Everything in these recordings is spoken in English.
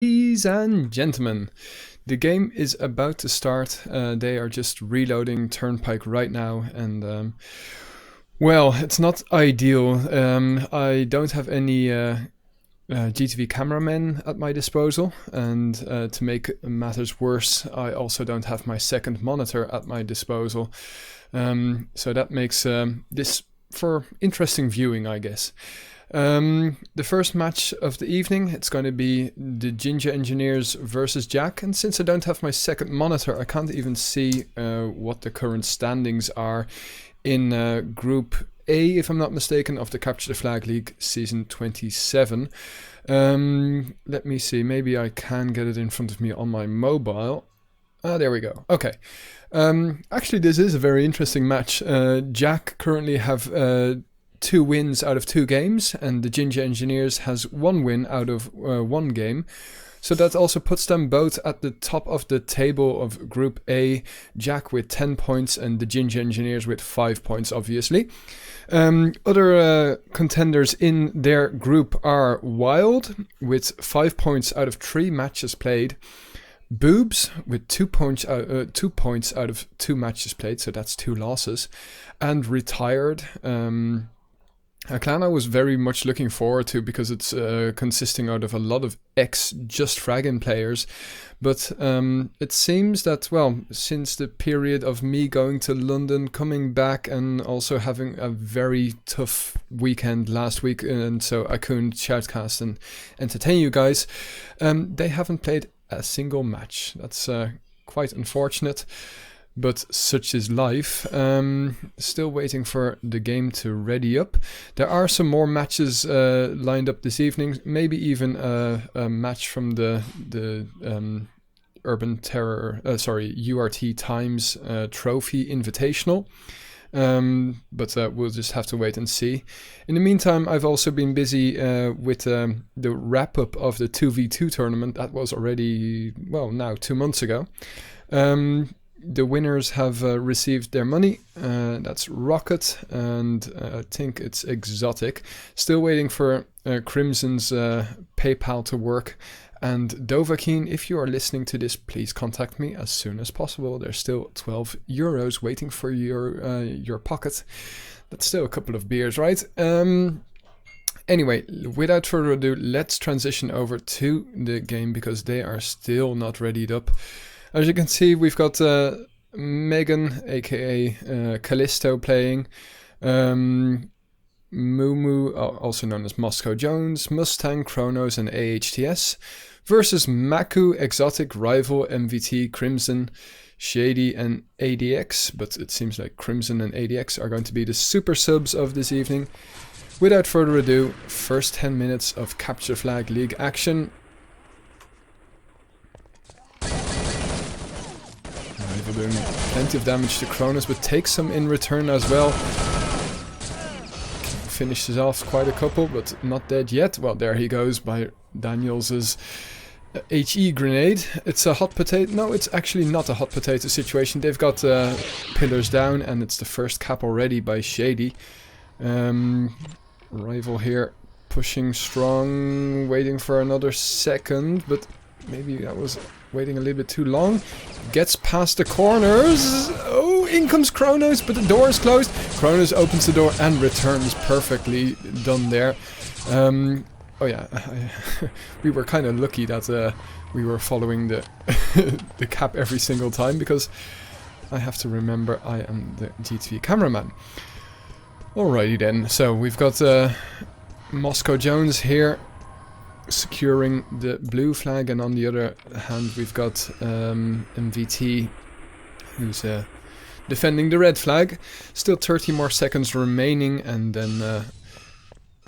Ladies and gentlemen, the game is about to start. They are just reloading Turnpike right now, and well, it's not ideal. I don't have any GTV cameramen at my disposal, and to make matters worse, I also don't have my second monitor at my disposal. So that makes this for interesting viewing, I guess. The first match of the evening, it's going to be the Ginger Engineers versus Jack, and since I don't have my second monitor, I can't even see what the current standings are in Group A, if I'm not mistaken, of the Capture the Flag League Season 27. Let me see, maybe I can get it in front of me on my mobile. Ah, there we go. Okay. Actually, this is a very interesting match. Jack currently have 2 wins out of 2 games, and the Ginger Engineers has 1 win out of 1 game. So that also puts them both at the top of the table of Group A, Jack with 10 points and the Ginger Engineers with 5 points, obviously. Other contenders in their group are Wild with 5 points out of 3 matches played, Boobs with 2 points out of 2 matches played, so that's 2 losses, and Retired. A clan I was very much looking forward to because it's consisting out of a lot of ex-Just Fragging players, but it seems that, well, since the period of me going to London, coming back, and also having a very tough weekend last week, and so I couldn't shoutcast and entertain you guys, they haven't played a single match. That's quite unfortunate. But such is life. Still waiting for the game to ready up. There are some more matches lined up this evening. Maybe even a match from the Urban Terror, URT Times Trophy Invitational. But we'll just have to wait and see. In the meantime, I've also been busy with the wrap-up of the 2v2 tournament. That was already, well, now 2 months ago. The winners have received their money. That's Rocket, and I think it's Exotic. Still waiting for Crimson's PayPal to work. And Dovahkiin, if you are listening to this, please contact me as soon as possible. There's still €12 waiting for your pocket. That's still a couple of beers, right? Anyway, without further ado, let's transition over to the game because they are still not readied up. As you can see, we've got Megan, aka Callisto, playing. Mumu, also known as Moscow Jones, Mustang, Kronos, and AHTS, versus Maku, Exotic, Rival, MVT, Crimson, Shady, and ADX. But it seems like Crimson and ADX are going to be the super subs of this evening. Without further ado, first 10 minutes of Capture Flag League action. Doing plenty of damage to Kronos, but takes some in return as well. Finishes off quite a couple, but not dead yet. Well, there he goes by Daniels' HE grenade. It's a hot potato. No, it's actually not a hot potato situation. They've got pillars down, and it's the first cap already by Shady. Rival here pushing strong, waiting for another second, but maybe that was waiting a little bit too long. Gets past the corners. Oh, in comes Kronos, but the door is closed. Kronos opens the door and returns. Perfectly done there. Oh yeah, we were kind of lucky that we were following the the cap every single time, because I have to remember I am the GTV cameraman. Alrighty then, so we've got Moscow Jones here securing the blue flag, and on the other hand we've got MVT, who's defending the red flag. Still 30 more seconds remaining, and then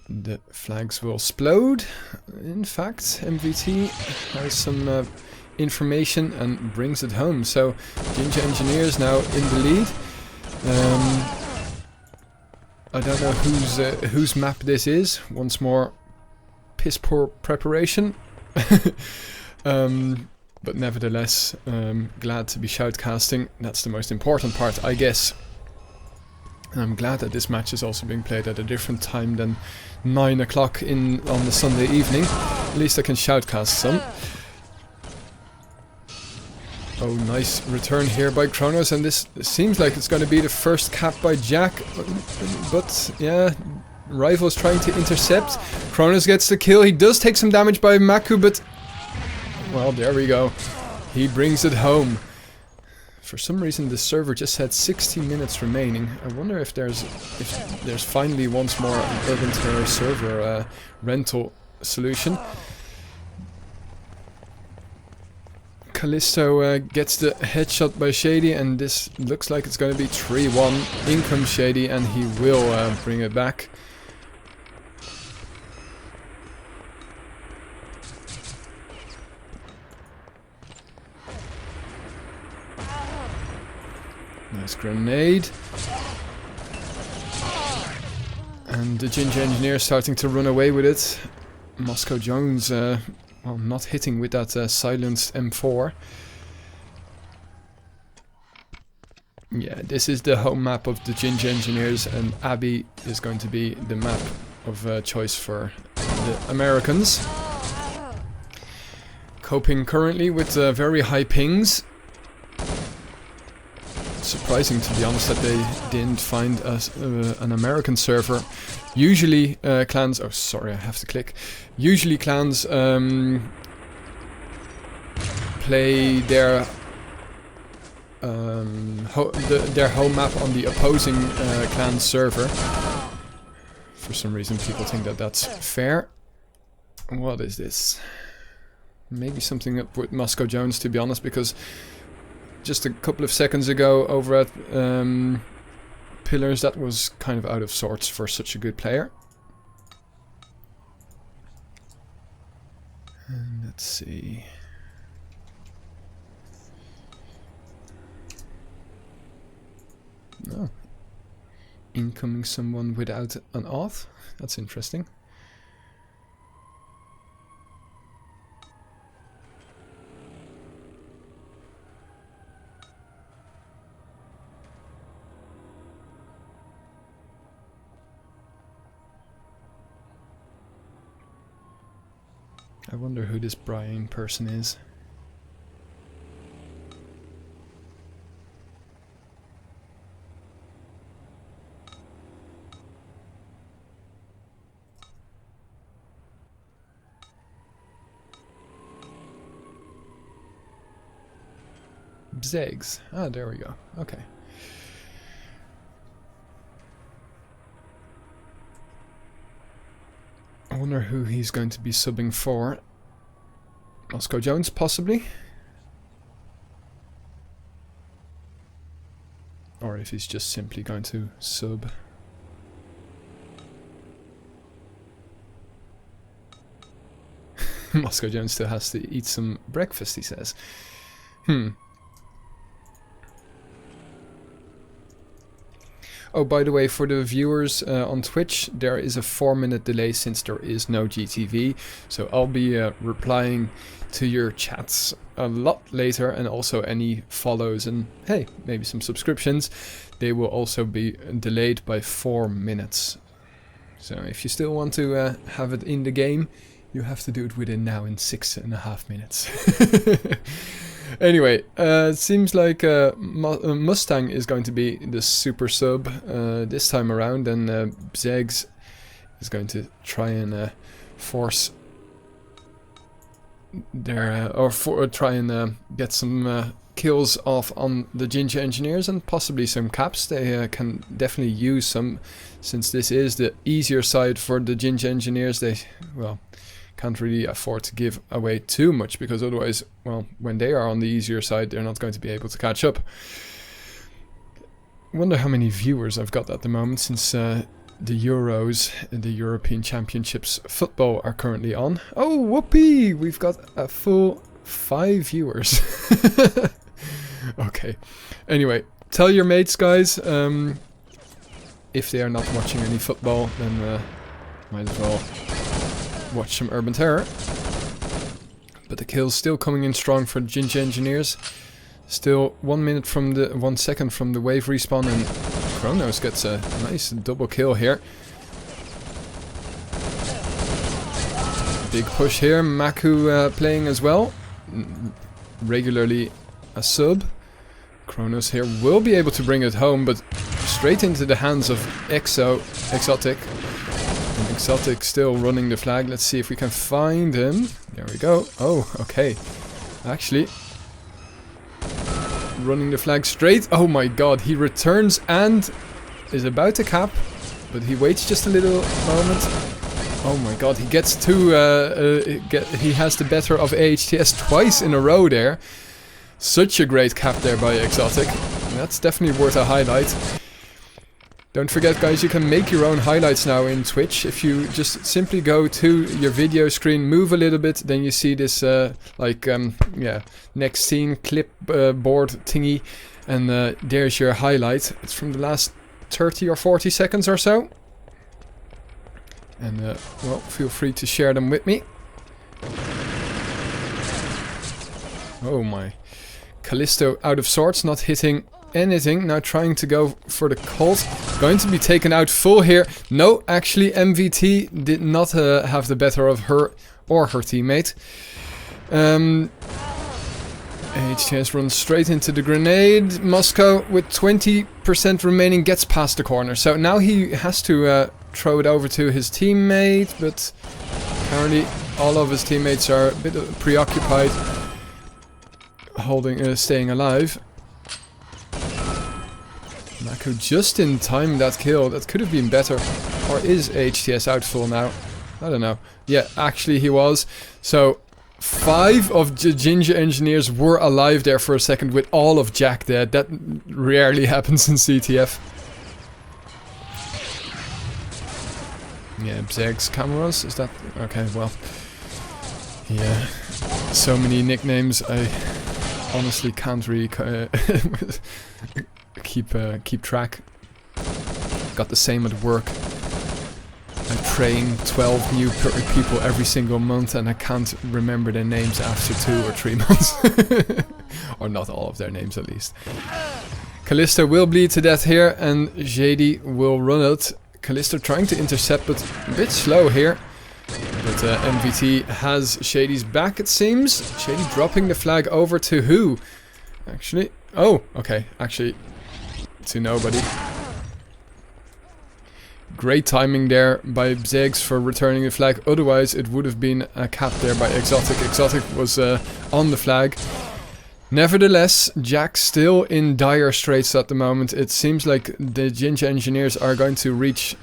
the flags will explode. In fact, MVT has some information and brings it home, so Ginger Engineers now in the lead. I don't know whose map this is. Once more, piss poor preparation. But nevertheless, glad to be shoutcasting. That's the most important part, I guess. And I'm glad that this match is also being played at a different time than 9 o'clock on the Sunday evening. At least I can shoutcast some. Oh, nice return here by Kronos, and this seems like it's going to be the first cap by Jack. But, yeah, Rival's trying to intercept. Kronos gets the kill. He does take some damage by Maku, but... well, there we go. He brings it home. For some reason, the server just had 60 minutes remaining. I wonder if there's finally once more an Urban Terror server rental solution. Callisto gets the headshot by Shady, and this looks like it's going to be 3-1. In comes Shady, and he will bring it back. Nice grenade. And the Ginger Engineer starting to run away with it. Moscow Jones... well, not hitting with that silenced M4. Yeah, this is the home map of the Ginger Engineers, and Abbey is going to be the map of choice for the Americans. Coping currently with very high pings. Surprising, to be honest, that they didn't find an American server. Usually clans... oh, sorry, I have to click. Usually clans play their their home map on the opposing clan server. For some reason, people think that that's fair. What is this? Maybe something up with Moscow Jones, to be honest, because just a couple of seconds ago over at Pillars, that was kind of out of sorts for such a good player. And let's see. No. Incoming someone without an auth? That's interesting. I wonder who this Brian person is. Bzegs. Ah, there we go. Okay. I wonder who he's going to be subbing for. Moscow Jones, possibly? Or if he's just simply going to sub. Moscow Jones still has to eat some breakfast, he says. Oh, by the way, for the viewers on Twitch, there is a 4-minute delay since there is no GTV. So I'll be replying to your chats a lot later, and also any follows and, hey, maybe some subscriptions. They will also be delayed by 4 minutes. So if you still want to have it in the game, you have to do it within now in 6.5 minutes. Anyway, it seems like Mustang is going to be the super sub this time around, and Bzegs is going to try and force their try and get some kills off on the Ginger Engineers, and possibly some caps. They can definitely use some, since this is the easier side for the Ginger Engineers. They, well, can't really afford to give away too much, because otherwise, well, when they are on the easier side, they're not going to be able to catch up. I wonder how many viewers I've got at the moment, since the Euros, the European Championships football, are currently on. Oh, whoopee! We've got a full 5 viewers. Okay. Anyway, tell your mates, guys. If they are not watching any football, then might as well watch some Urban Terror. But the kill's still coming in strong for the Ginger Engineers. Still 1 second from the wave respawn, and Kronos gets a nice double kill here. Big push here. Maku playing as well. Regularly a sub. Kronos here will be able to bring it home, but straight into the hands of Exotic. And Exotic still running the flag. Let's see if we can find him. There we go. Oh, okay. Actually, running the flag straight. Oh my god, he returns and is about to cap, but he waits just a little moment. Oh my god, he gets to, he has the better of AHTS twice in a row there. Such a great cap there by Exotic. That's definitely worth a highlight. Don't forget, guys, you can make your own highlights now in Twitch. If you just simply go to your video screen, move a little bit, then you see this, yeah, next scene clipboard thingy. And there's your highlight. It's from the last 30 or 40 seconds or so. And, well, feel free to share them with me. Oh my. Callisto out of sorts, not hitting anything. Now trying to go for the Colt. Going to be taken out full here. No, actually MVT did not have the better of her or her teammate. HTS runs straight into the grenade. Moscow with 20% remaining gets past the corner. So now he has to throw it over to his teammate, but apparently all of his teammates are a bit preoccupied holding, staying alive. Mako just in time that kill. That could have been better. Or is HTS out full now? I don't know. Yeah, actually he was. So 5 of the Ginger Engineers were alive there for a second with all of Jack dead. That rarely happens in CTF. Yeah, Bzeg's cameras, is that... Okay, well... Yeah, so many nicknames, I honestly can't really keep track. Got the same at work. I train 12 new people every single month and I can't remember their names after 2 or 3 months. Or not all of their names at least. Callisto will bleed to death here and JD will run it. Callisto trying to intercept, but a bit slow here. But MVT has Shady's back, it seems. Shady dropping the flag over to who? Actually, oh, okay, actually, to nobody. Great timing there by Bzegs for returning the flag. Otherwise, it would have been a cap there by Exotic. Exotic was on the flag. Nevertheless, Jack still in dire straits at the moment. It seems like the Ginger Engineers are going to reach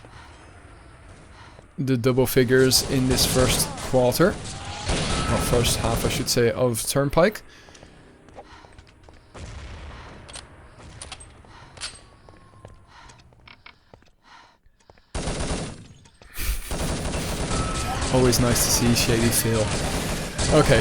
the double figures in this first quarter. Or first half, I should say, of Turnpike. Always nice to see Shady fail. Okay,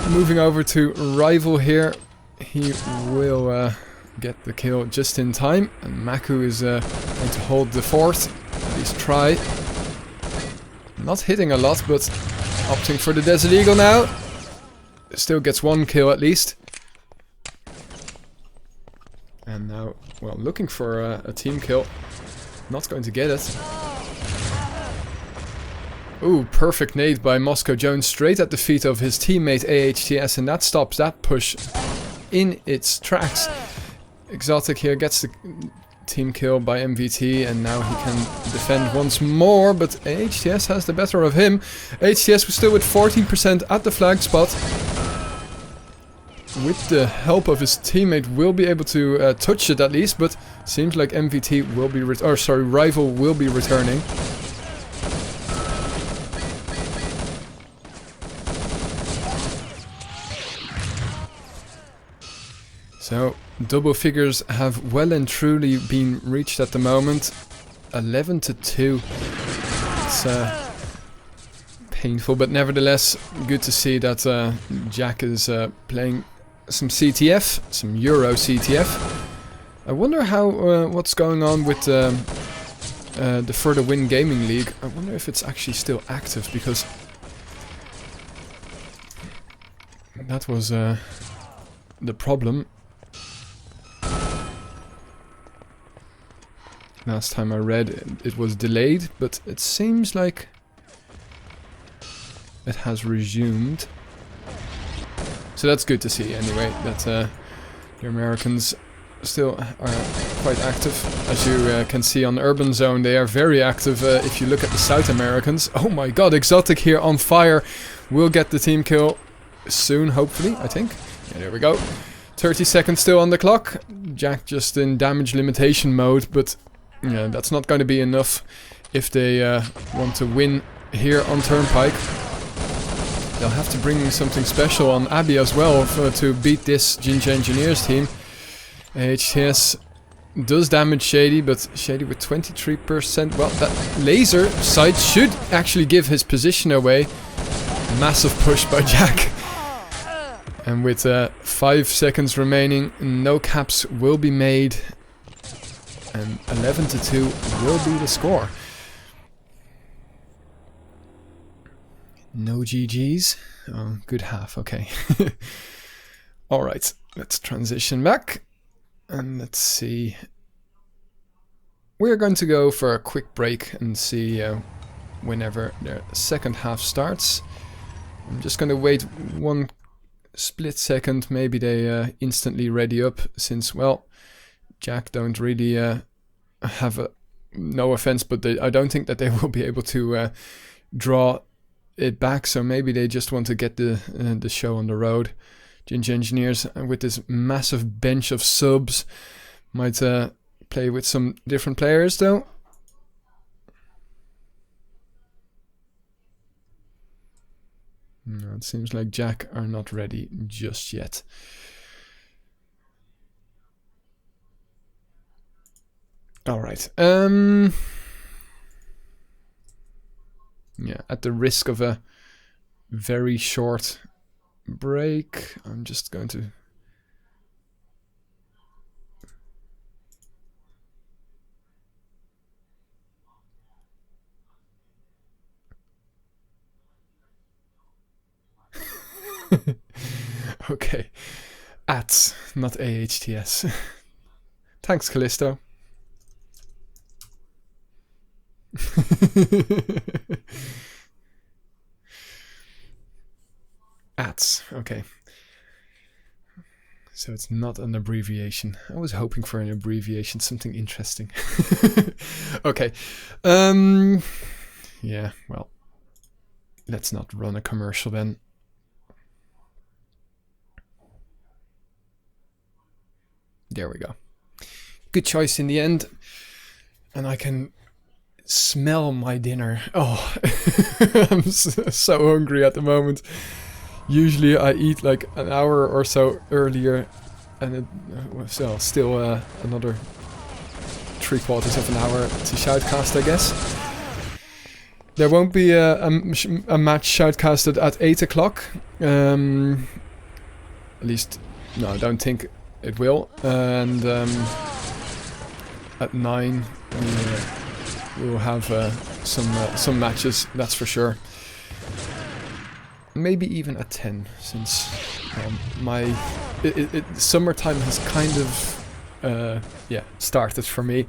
moving over to Rival here. He will get the kill just in time. And Maku is going to hold the fort. At least try. Not hitting a lot, but opting for the Desert Eagle now. Still gets 1 kill at least. And now, well, looking for a team kill. Not going to get it. Ooh, perfect nade by Moscow Jones straight at the feet of his teammate AHTS, and that stops that push in its tracks. Exotic here gets the team kill by MVT, and now he can defend once more, but AHTS has the better of him. AHTS was still with 14% at the flag spot. With the help of his teammate, will be able to touch it at least, but seems like MVT will be Rival will be returning. So, double figures have well and truly been reached at the moment. 11-2. It's painful, but nevertheless, good to see that Jack is playing some CTF, some Euro CTF. I wonder how what's going on with the Further Win Gaming League. I wonder if it's actually still active, because that was the problem. Last time I read it was delayed, but it seems like it has resumed. So that's good to see anyway, that The Americans still are quite active. As you can see on Urban Zone, they are very active if you look at the South Americans. Oh my god, Exotic here on fire. We'll get the team kill soon, hopefully, I think. Yeah, there we go. 30 seconds still on the clock. Jack just in damage limitation mode, but yeah, that's not going to be enough if they want to win here on Turnpike. They'll have to bring something special on Abbey as well to beat this Ginger Engineers team. HTS does damage Shady, but Shady with 23%. Well, that laser sight should actually give his position away. Massive push by Jack. And with 5 seconds remaining, no caps will be made. And 11-2 will be the score. No GGs. Oh, good half, okay. Alright, let's transition back. And let's see. We're going to go for a quick break and see whenever their second half starts. I'm just going to wait 1 split second. Maybe they instantly ready up since, well, Jack don't really have a... No offense, but I don't think that they will be able to draw it back. So maybe they just want to get the show on the road. Ginger Engineers with this massive bench of subs might play with some different players though. No, it seems like Jack are not ready just yet. Alright. Yeah, at the risk of a very short break, I'm just going to okay, ATS, not AHTS. Thanks, Callisto. ATS, okay. So it's not an abbreviation. I was hoping for an abbreviation, something interesting. Okay. Yeah, well, let's not run a commercial then. There we go. Good choice in the end. And I can smell my dinner. Oh, I'm so hungry at the moment. Usually I eat like an hour or so earlier, and so still another 3/4 of an hour to Shoutcast, I guess. There won't be a match shoutcasted at 8 o'clock. At least, no, I don't think it will. And at 9 we will have some matches, that's for sure. Maybe even at 10, since summertime has kind of yeah, started for me.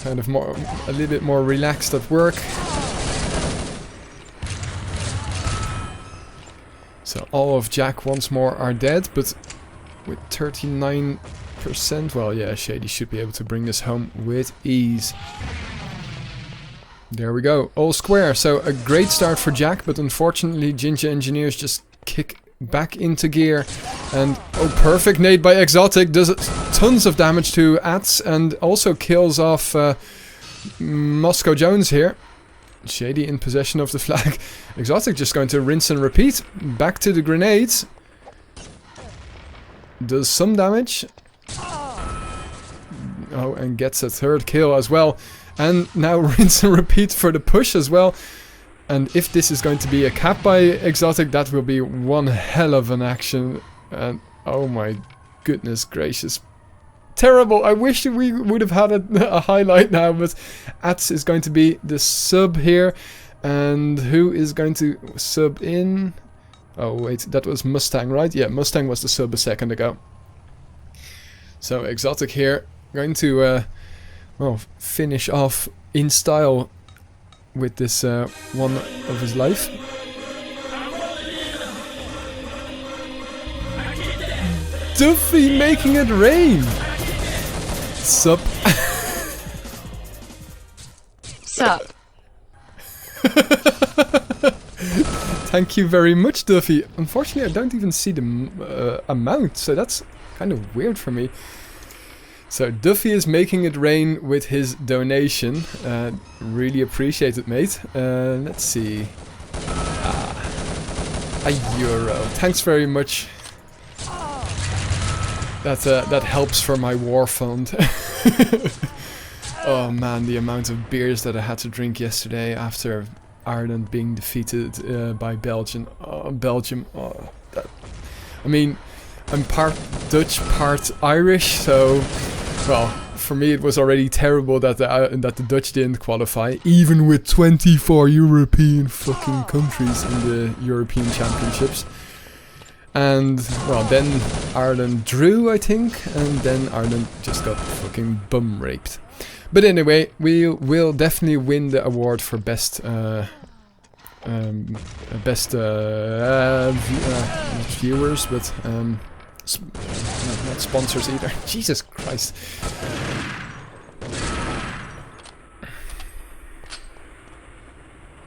Kind of more, a little bit more relaxed at work. So all of Jack once more are dead, but with 39%, well, yeah, Shady should be able to bring this home with ease. There we go, all square. So a great start for Jack, but unfortunately Ginger Engineers just kick back into gear. And oh, perfect nade by Exotic, does tons of damage to ATS and also kills off Moscow Jones here. Shady in possession of the flag. Exotic just going to rinse and repeat. Back to the grenades. Does some damage. Oh, and gets a third kill as well. And now rinse and repeat for the push as well. And if this is going to be a cap by Exotic, that will be one hell of an action. And oh my goodness gracious. Terrible. I wish we would have had a highlight now, but ATS is going to be the sub here. And who is going to sub in? Oh wait, that was Mustang, right? Yeah, Mustang was the sub a second ago. So Exotic here, going to well, finish off in style with this one of his life. Duffy making it rain! Sup? Sup? Thank you very much, Duffy. Unfortunately, I don't even see the amount, so that's kind of weird for me. So Duffy is making it rain with his donation. Really appreciate it, mate. Let's see. €1. Thanks very much. That helps for my war fund. Oh man, the amount of beers that I had to drink yesterday after Ireland being defeated by Belgium. Belgium. I mean, I'm part Dutch, part Irish, so well, for me it was already terrible that the Dutch didn't qualify, even with 24 European fucking countries in the European Championships. And well, then Ireland drew, I think, and then Ireland just got fucking bum raped. But anyway, we will definitely win the award for best viewers, but not sponsors either. Jesus Christ.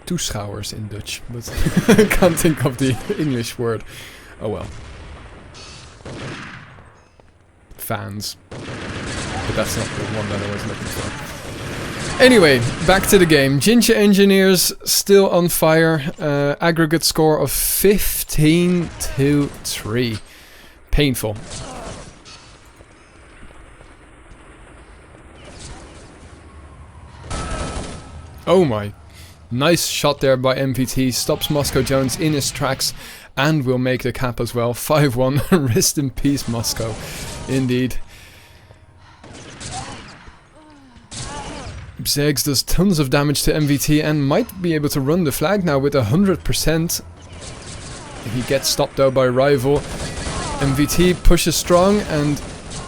Toeschouwers in Dutch, but I can't think of the English word. Oh well. Fans. But that's not the one that I was looking for. Anyway, back to the game. Ginger Engineers still on fire. Aggregate score of 15-3. Painful. Oh my. Nice shot there by MVT. Stops Moscow Jones in his tracks and will make the cap as well. 5-1. Rest in peace, Moscow. Indeed. Zegs does tons of damage to MVT and might be able to run the flag now with 100%. He gets stopped though by Rival. MVT pushes strong and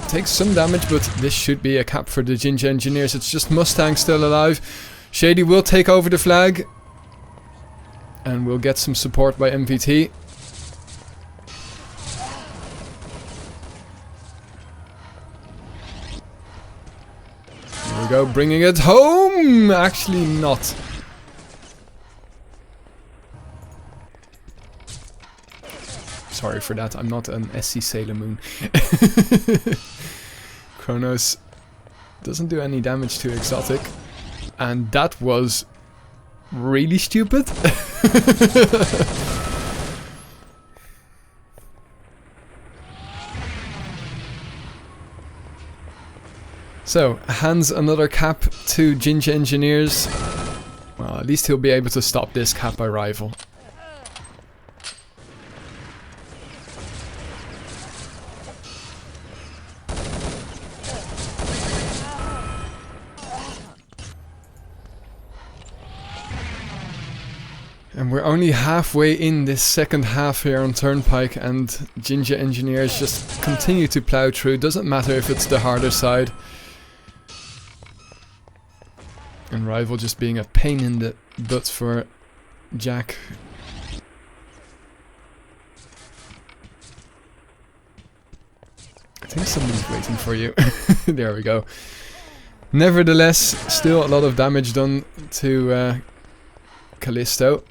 takes some damage, but this should be a cap for the Ginger Engineers. It's just Mustang still alive. Shady will take over the flag and we'll get some support by MVT. Here we go, bringing it home! Actually not. Sorry for that, I'm not an SC Sailor Moon. Kronos doesn't do any damage to Exotic. And that was really stupid. So, hands another cap to Ginger Engineers. Well, at least he'll be able to stop this cap by Rival. And we're only halfway in this second half here on Turnpike, and Ginger Engineers just continue to plow through. Doesn't matter if it's the harder side. And Rival just being a pain in the butt for Jack. I think somebody's waiting for you. There we go. Nevertheless, still a lot of damage done to Callisto.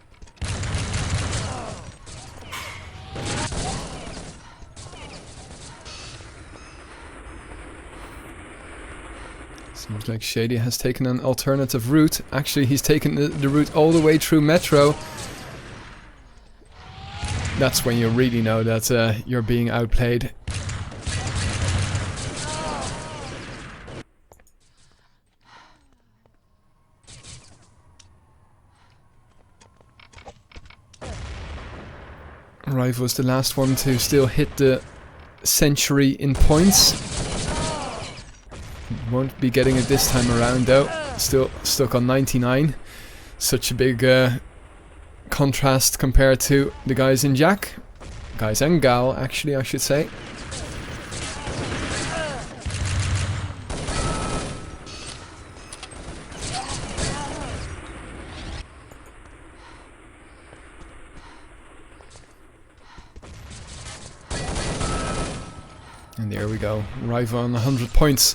Seems like Shady has taken an alternative route. Actually, he's taken the route all the way through Metro. That's when you really know that you're being outplayed. Rival was the last one to still hit the century in points. Won't be getting it this time around though. Still stuck on 99. Such a big contrast compared to the guys in Jack. Guys and gal, actually, I should say. And there we go. Rival on 100 points.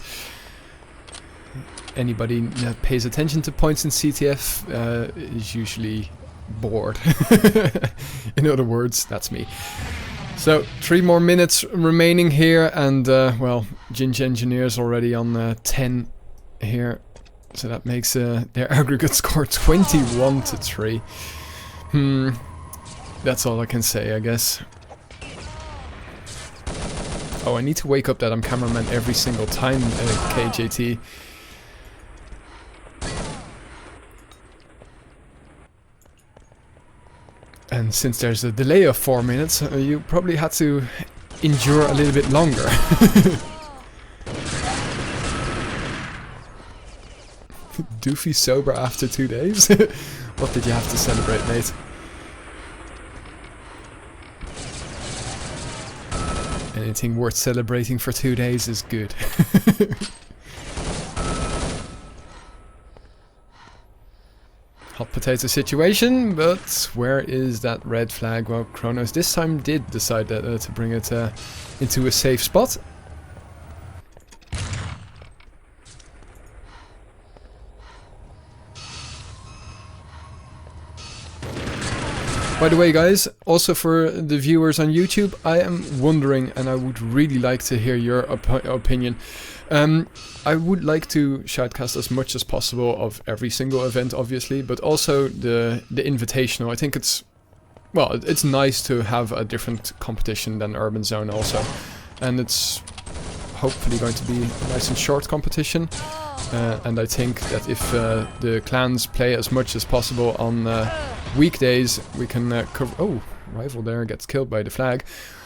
Anybody that pays attention to points in CTF is usually bored. In other words, that's me. So 3 more minutes remaining here, and well, Ginge Engineers already on 10 here, so that makes their aggregate score 21-3. That's all I can say, I guess. Oh, I need to wake up that I'm cameraman every single time, KJT. And since there's a delay of 4 minutes, you probably had to endure a little bit longer. Doofy sober after 2 days? What did you have to celebrate, mate? Anything worth celebrating for 2 days is good. Hot potato situation, but where is that red flag? Well, Kronos this time did decide that, to bring it into a safe spot. By the way, guys, also for the viewers on YouTube, I am wondering, and I would really like to hear your opinion. I would like to shoutcast as much as possible of every single event, obviously, but also the invitational. I think it's, well, it's nice to have a different competition than Urban Zone also. And it's hopefully going to be a nice and short competition. And I think that if the clans play as much as possible on weekdays, we can cover... Oh, rival there gets killed by the flag.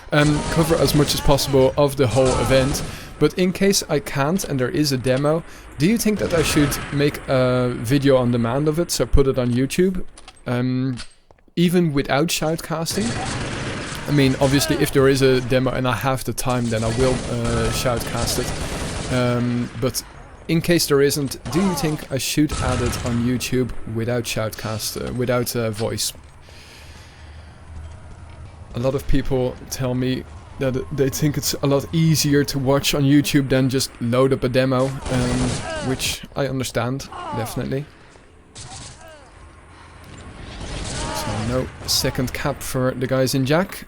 Cover as much as possible of the whole event. But in case I can't and there is a demo, do you think that I should make a video on demand of it, so put it on YouTube? Even without shoutcasting? I mean, obviously if there is a demo and I have the time, then I will shoutcast it. But in case there isn't, do you think I should add it on YouTube without shoutcast, without voice? A lot of people tell me that they think it's a lot easier to watch on YouTube than just load up a demo, which I understand, definitely. So no second cap for the guys in Jack.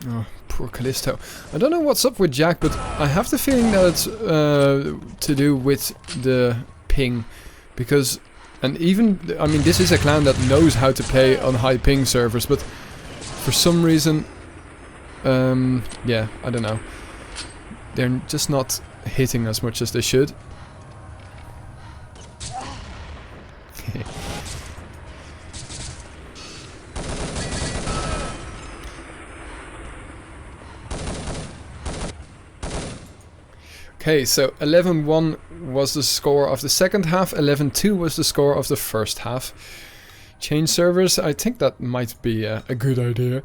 Oh, poor Callisto. I don't know what's up with Jack, but I have the feeling that it's to do with the ping, because, and even, I mean, this is a clan that knows how to play on high ping servers, but for some reason, yeah, I don't know, they're just not hitting as much as they should. Okay, so 11-1 was the score of the second half, 11-2 was the score of the first half. Change servers, I think that might be a good idea.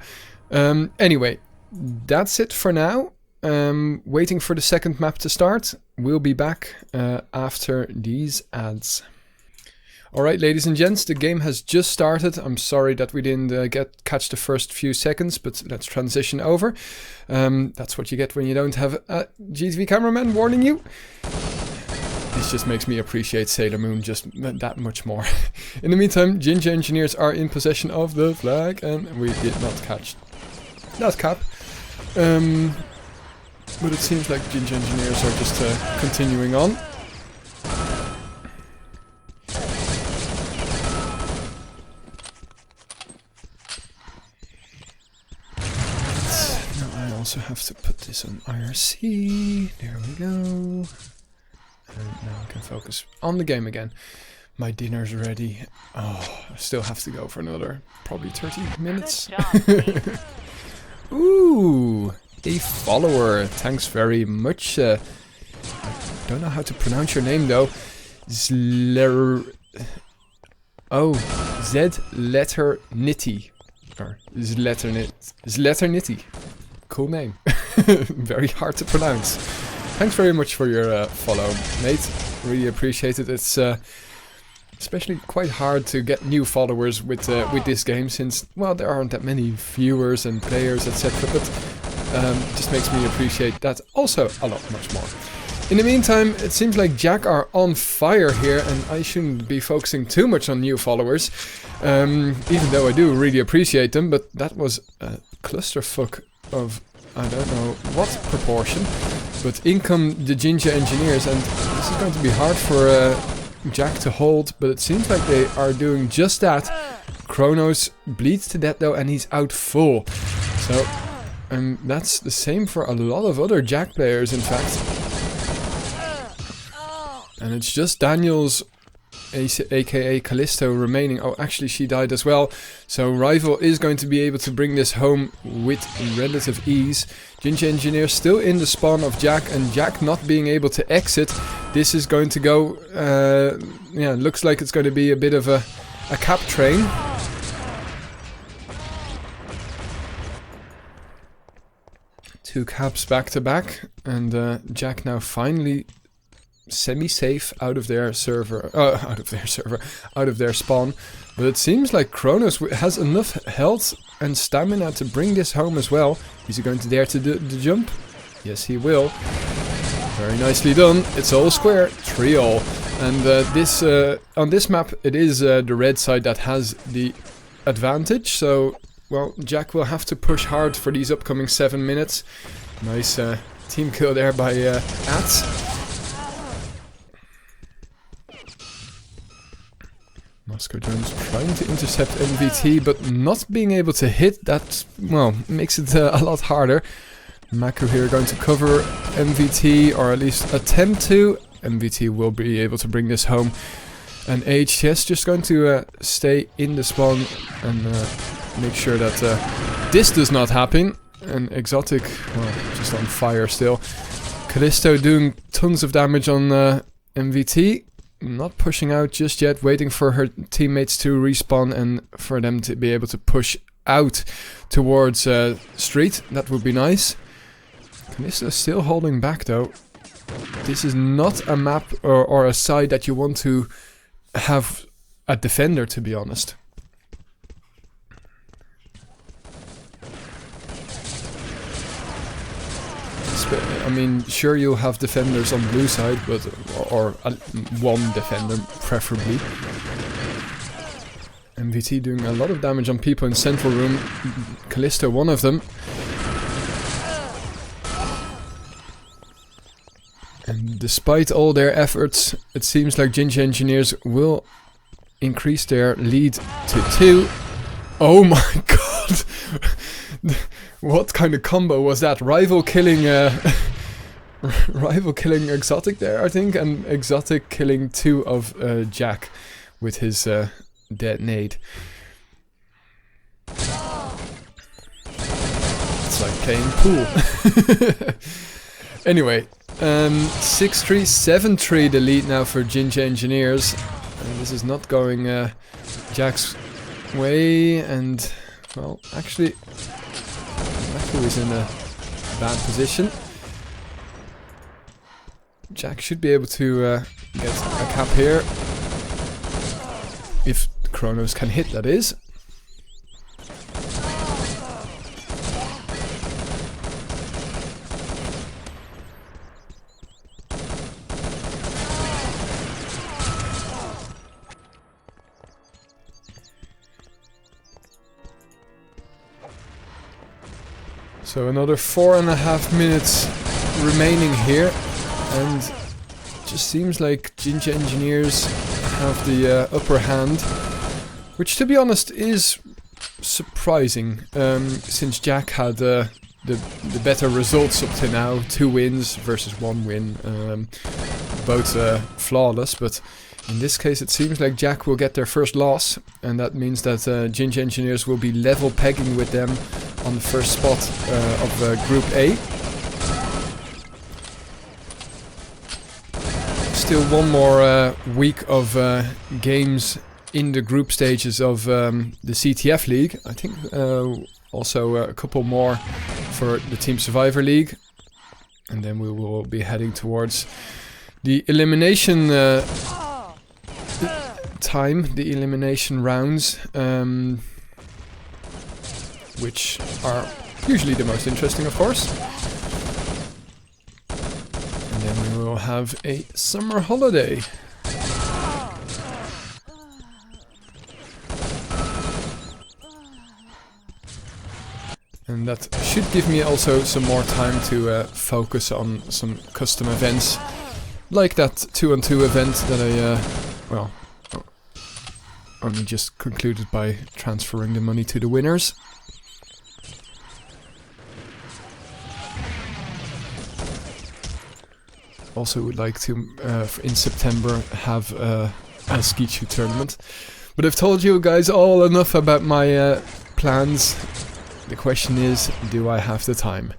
Anyway, that's it for now. Waiting for the second map to start. We'll be back after these ads. Alright, ladies and gents, the game has just started. I'm sorry that we didn't catch the first few seconds, but let's transition over. That's what you get when you don't have a GTV cameraman warning you. This just makes me appreciate Sailor Moon just that much more. In the meantime, Ginge Engineers are in possession of the flag, and we did not catch that cap. But it seems like Ginge Engineers are just continuing on. Also have to put this on IRC. There we go. And now I can focus on the game again. My dinner's ready. Oh, I still have to go for another probably 30 minutes. Ooh, a follower. Thanks very much. I don't know how to pronounce your name though. Z-letter-nitty. Or Z-letter-nitty. Cool name. Very hard to pronounce. Thanks very much for your follow, mate. Really appreciate it. It's especially quite hard to get new followers with this game, since, well, there aren't that many viewers and players, etc. But just makes me appreciate that also a lot much more. In the meantime, it seems like Jack are on fire here, and I shouldn't be focusing too much on new followers, even though I do really appreciate them. But that was a clusterfuck of I don't know what proportion. But in come the Ginger Engineers, and this is going to be hard for Jack to hold, but it seems like they are doing just that. Kronos bleeds to death though, and he's out full. So, and that's the same for a lot of other Jack players, in fact. And it's just Daniels, aka Callisto, remaining. Oh, actually she died as well. So Rival is going to be able to bring this home with relative ease. Ginger Engineer still in the spawn of Jack, and Jack not being able to exit. This is going to go, yeah, looks like it's going to be a bit of a cap train. Two caps back to back, and Jack now finally semi-safe out of their server, out of their spawn. But it seems like Kronos has enough health and stamina to bring this home as well. Is he going to dare to do the jump? Yes, he will. Very nicely done. It's all square, 3-all. And this on this map, it is the red side that has the advantage. So, well, Jack will have to push hard for these upcoming 7 minutes. Nice team kill there by Ats. Moscow Jones trying to intercept MVT, but not being able to hit. That, well, makes it a lot harder. Maku here going to cover MVT, or at least attempt to. MVT will be able to bring this home. And HTS just going to stay in the spawn and make sure that this does not happen. And Exotic, well, just on fire still. Callisto doing tons of damage on MVT. Not pushing out just yet, waiting for her teammates to respawn and for them to be able to push out towards Street. That would be nice. Callisto still holding back though. This is not a map or a side that you want to have a defender, to be honest. I mean, sure, you'll have defenders on blue side, but or one defender preferably. MVT doing a lot of damage on people in central room. Callisto one of them. And despite all their efforts, it seems like Ginger Engineers will increase their lead to 2. Oh my god! What kind of combo was that? Rival killing Exotic there, I think, and Exotic killing 2 of Jack with his dead nade. It's like playing pool. Anyway, 6-3, 7-3 the lead now for Ginger Engineers. And this is not going Jack's way, and, well, actually, Maku is in a bad position. Jack should be able to get a cap here. If Kronos can hit, that is. So another 4.5 minutes remaining here, and it just seems like Ginger Engineers have the upper hand, which, to be honest, is surprising, since Jack had the better results up to now. 2 wins versus 1 win, both flawless, but in this case it seems like Jack will get their first loss, and that means that Ginger Engineers will be level pegging with them on the first spot of Group A. Still one more week of games in the group stages of the CTF League. I think also a couple more for the Team Survivor League. And then we will be heading towards the elimination time, the elimination rounds, which are usually the most interesting, of course. And then we will have a summer holiday. And that should give me also some more time to focus on some custom events, like that 2-on-2 event that I, well, only just concluded by transferring the money to the winners. Also would like to, in September, have a ski shoot tournament. But I've told you guys all enough about my plans. The question is, do I have the time?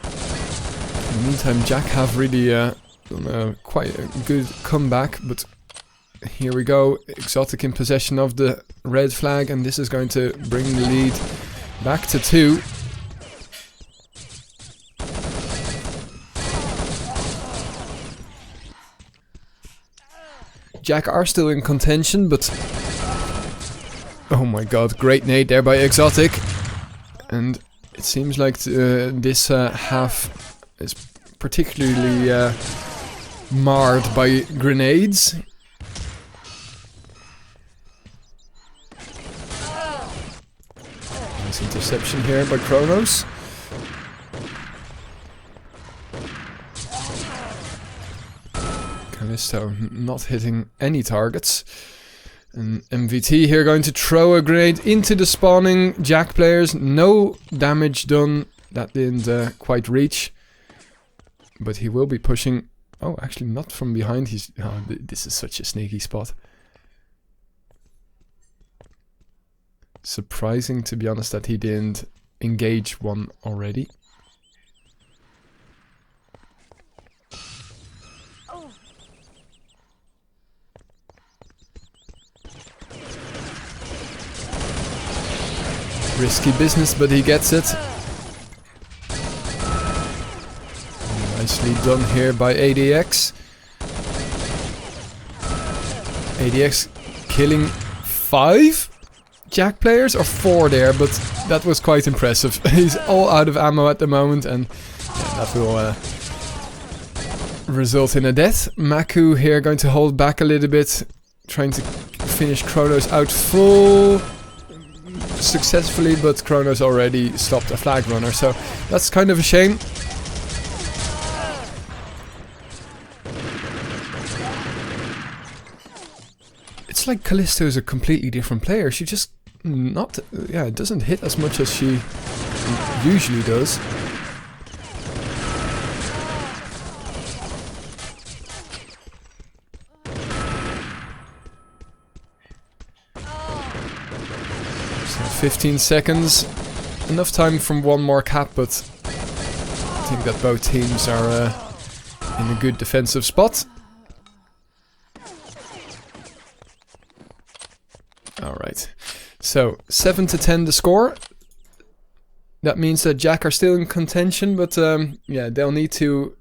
In the meantime, Jack have really done quite a good comeback, but here we go. Exotic in possession of the red flag, and this is going to bring the lead back to 2. Jack are still in contention, but oh my god, great nade there by Exotic. And it seems like this half is particularly marred by grenades. Nice interception here by Kronos. Callisto not hitting any targets. And MVT here going to throw a grenade into the spawning Jack players. No damage done. That didn't quite reach. But he will be pushing. Oh, actually not from behind. He's. Oh, this is such a sneaky spot. Surprising, to be honest, that he didn't engage one already. Risky business, but he gets it. Nicely done here by ADX. ADX killing 5 Jack players, or 4 there, but that was quite impressive. He's all out of ammo at the moment, and yeah, that will result in a death. Maku here going to hold back a little bit, trying to finish Kronos out full. Successfully, but Kronos already stopped a flag runner, so that's kind of a shame. It's like Callisto is a completely different player. She just doesn't hit as much as she usually does. So 15 seconds, enough time from one more cap, but I think that both teams are in a good defensive spot. Alright, so 7-10 the score. That means that Jack are still in contention, but yeah, they'll need to.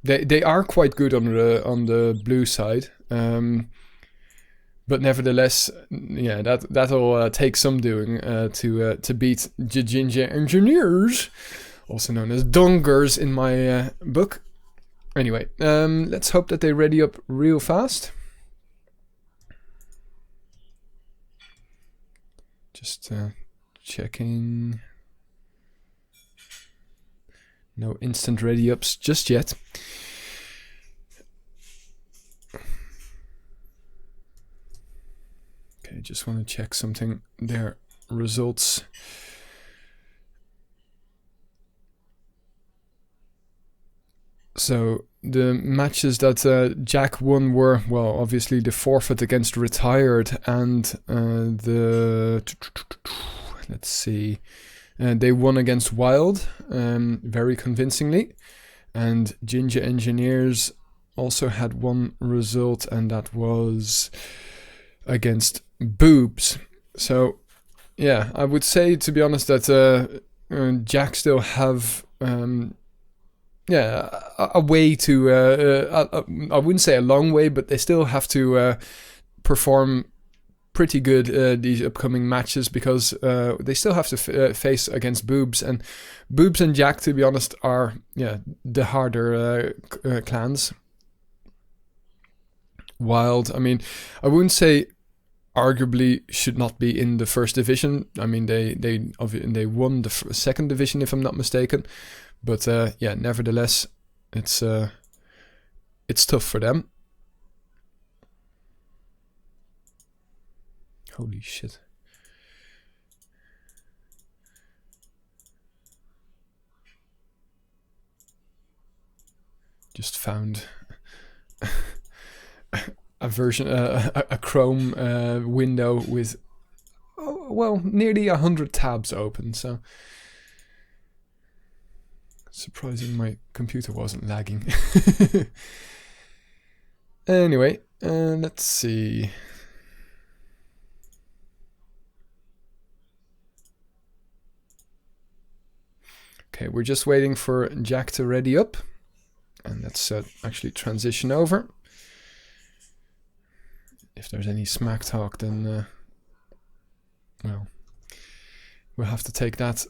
They are quite good on the blue side, but nevertheless, yeah, that'll take some doing to beat DNGRS, also known as Dongers in my book. Anyway, let's hope that they ready up real fast. Just checking. No instant ready ups just yet. Okay, just want to check something. Their results. So the matches that Jack won were, well, obviously the forfeit against Retired and let's see, they won against Wild very convincingly, and Ginger Engineers also had one result, and that was against Boobs. So yeah, I would say, to be honest, that Jack still have a way to, I wouldn't say a long way, but they still have to perform pretty good these upcoming matches, because they still have to face against Boobs, and Boobs and Jack, to be honest, are the harder clans. Wild, I mean, I wouldn't say arguably should not be in the first division. I mean, they won the second division, if I'm not mistaken, but nevertheless, it's tough for them. Holy shit. Just found a version, a Chrome window with, nearly 100 tabs open, so surprising my computer wasn't lagging. Anyway, let's see. Okay, we're just waiting for Jack to ready up, and let's actually transition over. If there's any smack talk, then we'll have to take that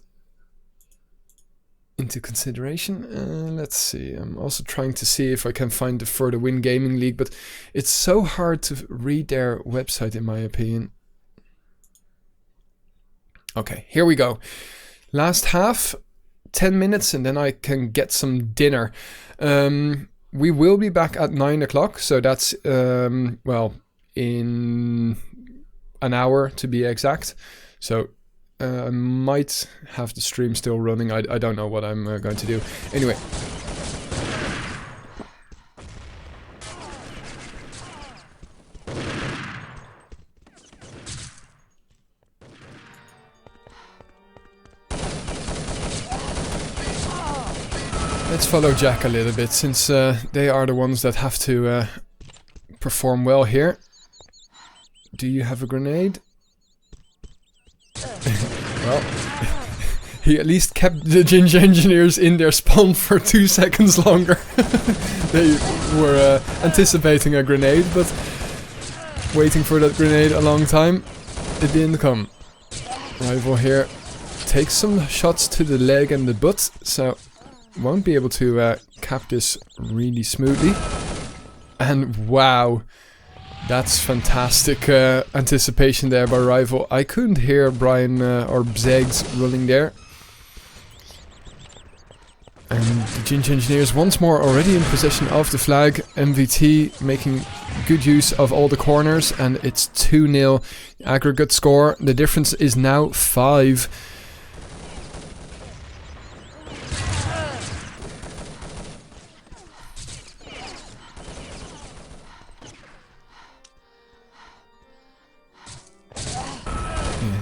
into consideration. Let's see. I'm also trying to see if I can find the Further Win Gaming League, but it's so hard to read their website, in my opinion. Okay, here we go. Last half. 10 minutes and then I can get some dinner. We will be back at 9 o'clock, so that's in an hour to be exact. So I might have the stream still running. I don't know what I'm going to do. Anyway. Let's follow Jack a little bit, since they are the ones that have to perform well here. Do you have a grenade? Well, he at least kept the Ginger Engineers in their spawn for 2 seconds longer. They were anticipating a grenade, but waiting for that grenade a long time. It didn't come. Rival here takes some shots to the leg and the butt, so won't be able to cap this really smoothly. And wow, that's fantastic anticipation there by Rival. I couldn't hear Brian or Bzegs running there. And the Ginger Engineers once more already in possession of the flag. MVT making good use of all the corners, and it's 2-0 aggregate score. The difference is now 5.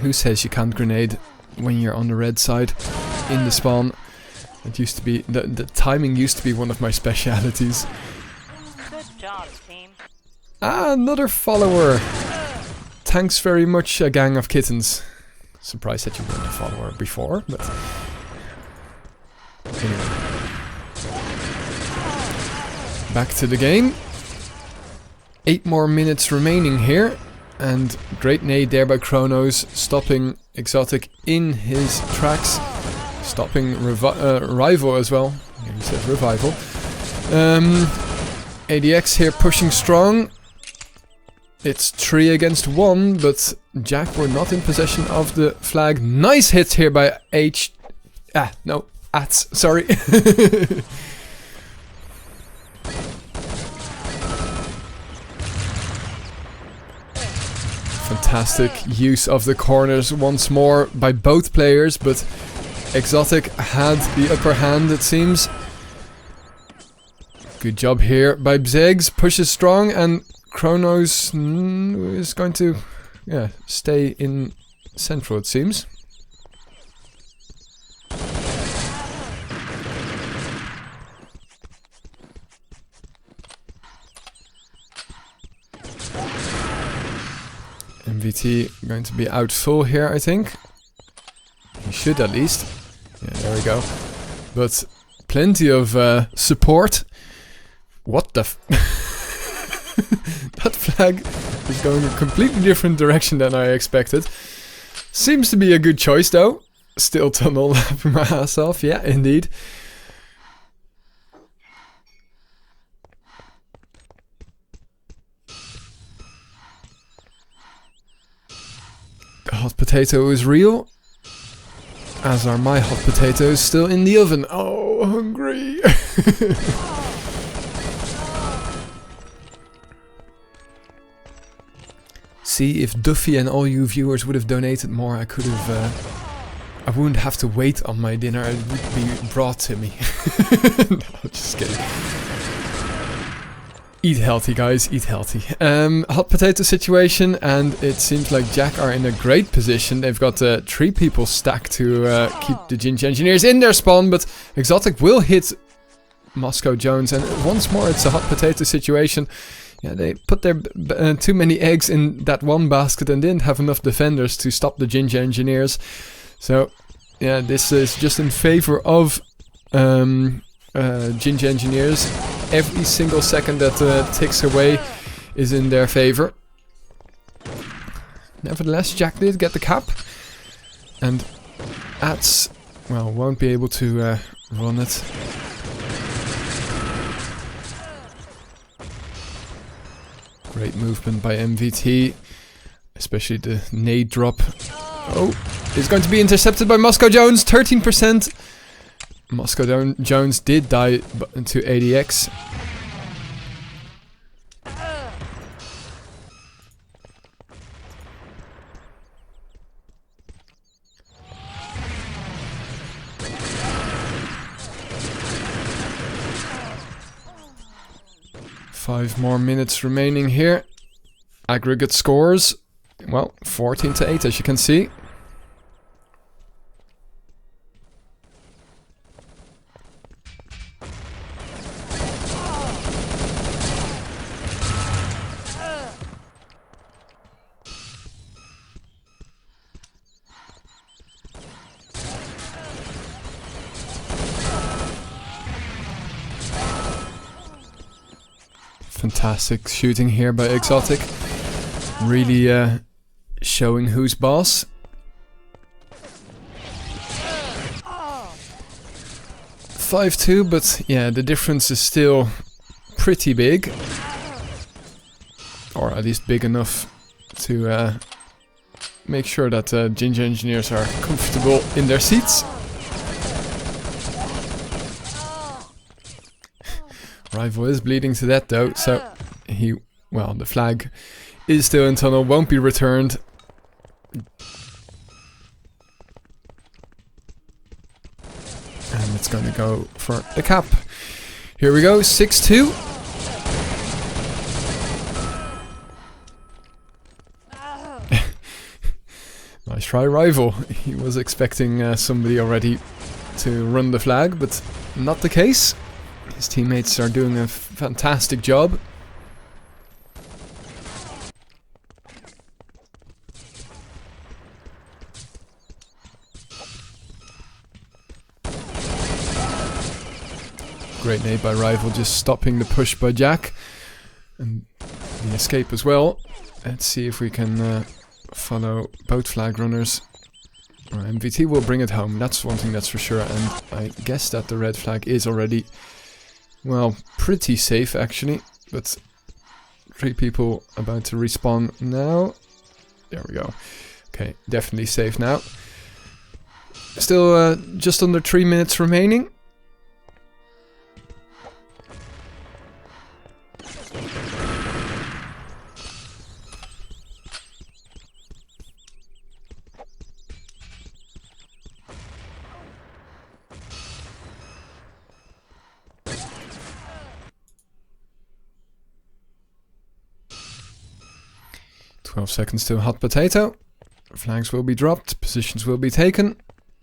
Who says you can't grenade when you're on the red side in the spawn? It used to be, the timing used to be one of my specialities. Good job, team. Ah, another follower. Thanks very much, a gang of kittens. Surprised that you weren't a follower before, but anyway. Back to the game. 8 more minutes remaining here. And great nade there by Kronos, stopping Exotic in his tracks. Stopping Rival as well. He said Revival. ADX here pushing strong. It's 3 against 1, but Jack were not in possession of the flag. Nice hit here by Ats, sorry. Fantastic use of the corners once more by both players, but Exotic had the upper hand, it seems. Good job here by Bzegs, pushes strong, and Kronos is going to stay in central, it seems. MVT going to be out full here, I think. He should at least. Yeah, there we go. But plenty of support. What the that flag is going a completely different direction than I expected. Seems to be a good choice though. Still tunnel laughing my ass off, yeah, indeed. The hot potato is real. As are my hot potatoes still in the oven. Oh, hungry. See, if Duffy and all you viewers would have donated more, I could have... I wouldn't have to wait on my dinner, it would be brought to me. No, just kidding. Eat healthy, guys, eat healthy. Hot potato situation, and it seems like Jack are in a great position. They've got 3 people stacked to keep the Ginger Engineers in their spawn, but Exotic will hit Moscow Jones, and once more it's a hot potato situation. Yeah, they put their too many eggs in that one basket and didn't have enough defenders to stop the Ginger Engineers. So, yeah, this is just in favor of Ginger Engineers. Every single second that ticks away is in their favor. Nevertheless, Jack did get the cap. And Ats, well, won't be able to run it. Great movement by MVT. Especially the nade drop. Oh, it's going to be intercepted by Moscow Jones. 13%. Moscow Jones did die to ADX. Five more minutes remaining here. Aggregate scores, well, 14-8 as you can see. Fantastic shooting here by Exotic. Really showing who's boss. (5-2), but yeah, the difference is still pretty big. Or at least big enough to make sure that Ginger Engineers are comfortable in their seats. Rival is bleeding to death though, so well, the flag is still in tunnel, won't be returned. And it's gonna go for the cap. Here we go, 6-2. Nice try, Rival. He was expecting somebody already to run the flag, but not the case. His teammates are doing a fantastic job. Great nade by Rival, just stopping the push by Jack. And the escape as well. Let's see if we can follow both flag runners. MVT will bring it home, that's one thing that's for sure. And I guess that the red flag is already... well, pretty safe actually, but 3 people about to respawn now. There we go. Okay, definitely safe now. Still just under 3 minutes remaining. Seconds to hot potato. Flags will be dropped, positions will be taken,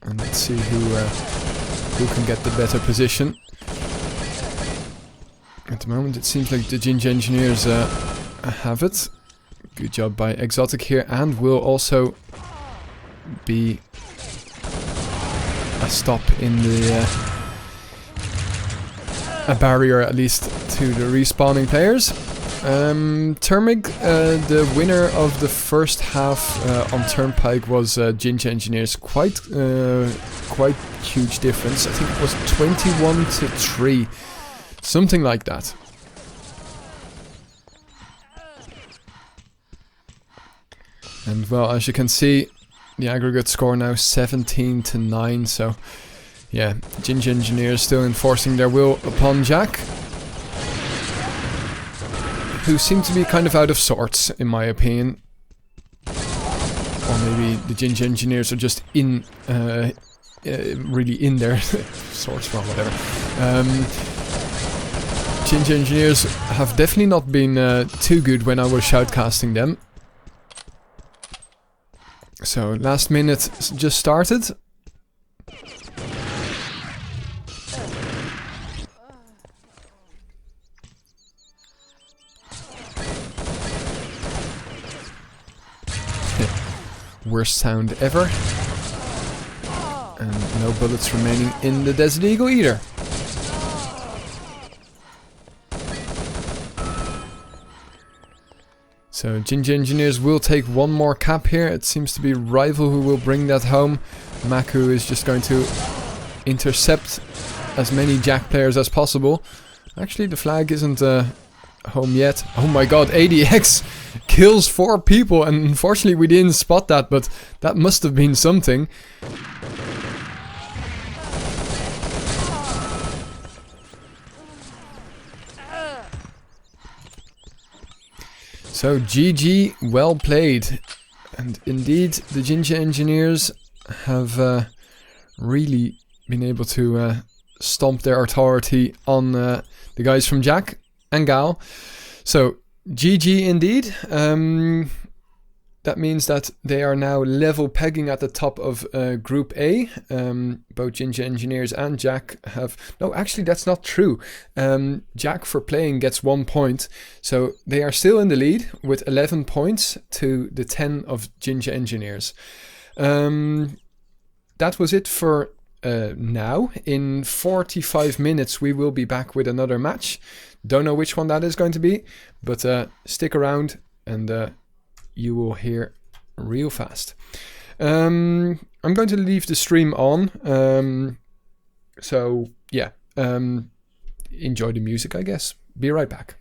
and let's see who can get the better position. At the moment it seems like the Ginger Engineers have it. Good job by Exotic here, and will also be a stop in the a barrier at least to the respawning players. Termig, the winner of the first half on Turnpike was Ginger Engineers. Quite huge difference. I think it was 21-3, something like that. And well, as you can see, the aggregate score now 17-9. So yeah, Ginger Engineers still enforcing their will upon Jack, who seem to be kind of out of sorts, in my opinion. Or maybe the Ginger Engineers are just in, really in their sorts, well, whatever. Ginger Engineers have definitely not been too good when I was shoutcasting them. So, last minute just started. Worst sound ever. And no bullets remaining in the Desert Eagle either. So Ginger Engineers will take one more cap here. It seems to be Rival who will bring that home. Maku is just going to intercept as many Jack players as possible. Actually, the flag isn't home yet. Oh my god, ADX kills 4 people, and unfortunately we didn't spot that, but that must have been something. So GG, well played. And indeed, the Ginger Engineers have really been able to stomp their authority on the guys from Jack and Gal. So GG indeed. That means that they are now level pegging at the top of Group A. Both Ginger Engineers and Jack have... No, actually that's not true. Jack for playing gets 1 point. So they are still in the lead with 11 points to the 10 of Ginger Engineers. That was it for now. In 45 minutes we will be back with another match. Don't know which one that is going to be, but stick around and you will hear real fast. I'm going to leave the stream on. So yeah, enjoy the music, I guess. Be right back.